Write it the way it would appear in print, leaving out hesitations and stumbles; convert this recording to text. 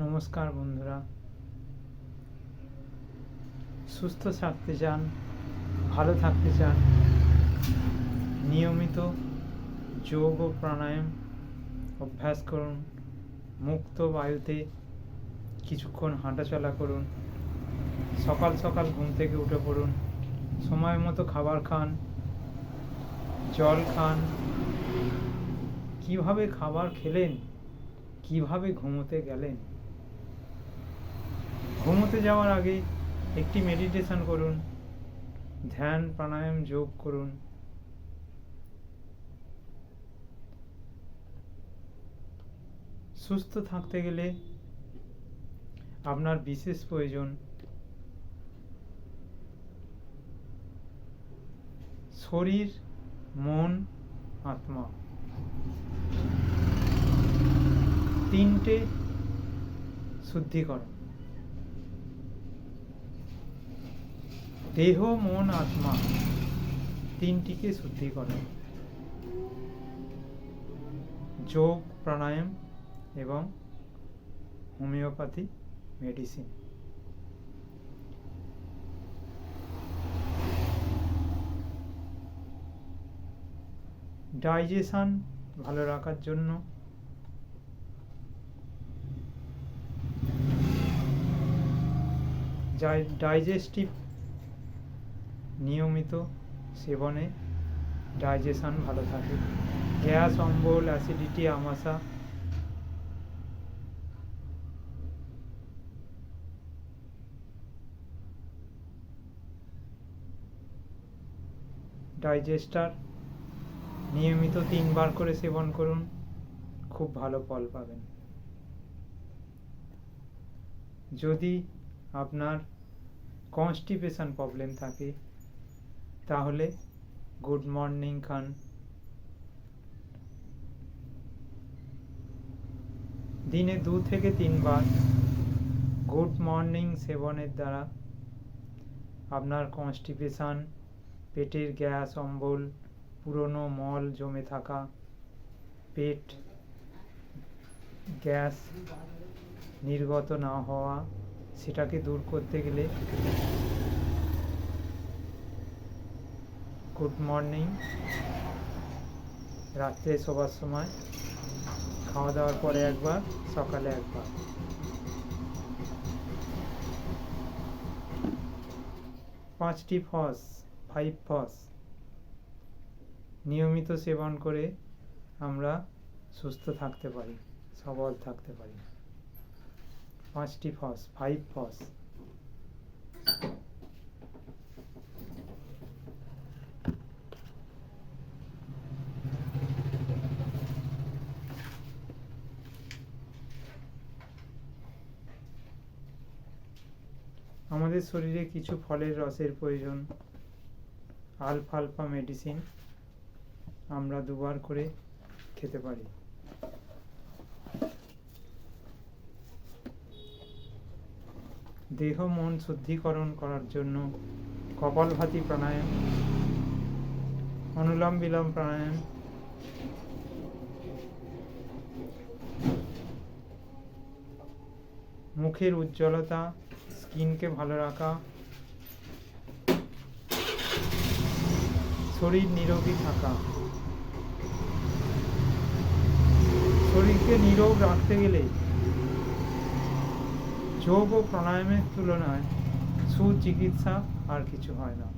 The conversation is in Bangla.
নমস্কার বন্ধুরা, সুস্থ থাকতে চান, ভালো থাকতে চান, নিয়মিত যোগ ও প্রাণায়াম অভ্যাস করুন। মুক্ত বায়ুতে কিছুক্ষণ হাঁটাচলা করুন। সকাল সকাল ঘুম থেকে উঠে পড়ুন। সময় মতো খাবার খান, জল খান। কিভাবে খাবার খেলেন, কিভাবে ঘুমোতে গেলেন, ঘুমোতে যাওয়ার আগে একটি মেডিটেশন করুন, ধ্যান প্রাণায়াম যোগ করুন। সুস্থ থাকতে গেলে আপনার বিশেষ প্রয়োজন শরীর, মন, আত্মা, তিনটে শুদ্ধিকরণ। দেহ, মন, আত্মা তিনটিকে শুদ্ধিকরণ। যোগ, প্রাণায়াম এবং হোমিওপ্যাথি মেডিসিন। ডাইজেশন ভালো রাখার জন্য ডাইজেস্টিভ নিয়মিত সেবনে ডাইজেশন ভালো থাকে। গ্যাস, অম্বল, অ্যাসিডিটি, আমাশা ডাইজেস্টার নিয়মিত 3 বার করে সেবন করুন, খুব ভালো ফল পাবেন। যদি আপনার কনস্টিপেশন প্রবলেম থাকে তাহলে গুড মর্নিং খান। দিনে 2 থেকে 3 বার গুড মর্নিং সেবনের দ্বারা আপনার কনস্টিপেশন, পেটের গ্যাস, অম্বল, পুরনো মল জমে থাকা, পেট গ্যাস নির্গত না হওয়া, সেটাকে দূর করতে গেলে গুড মর্নিং রাত্রে শোবার সময়, খাওয়া দাওয়ার পরে একবার, সকালে একবার। পাঁচটি ফস, 5 ফস নিয়মিত সেবন করে আমরা সুস্থ থাকতে পারি, সবল থাকতে পারি। 5টি ফস, 5 ফস। আমাদের শরীরে কিছু ফলের রসের প্রয়োজন। আলফালফা মেডিসিন আমরা 2 বার করে খেতে পারি। দেহ মন শুদ্ধিকরণ করার জন্য কপালভাতি প্রাণায়াম, অনুলোম বিলোম প্রাণায়াম, মুখের উজ্জ্বলতা, স্কিনকে ভালো রাখা, শরীর নিরোগী থাকা। শরীরকে নিরোগ রাখতে গেলে যোগ ও প্রাণায়ামের তুলনায় সুচিকিৎসা আর কিছু হয় না।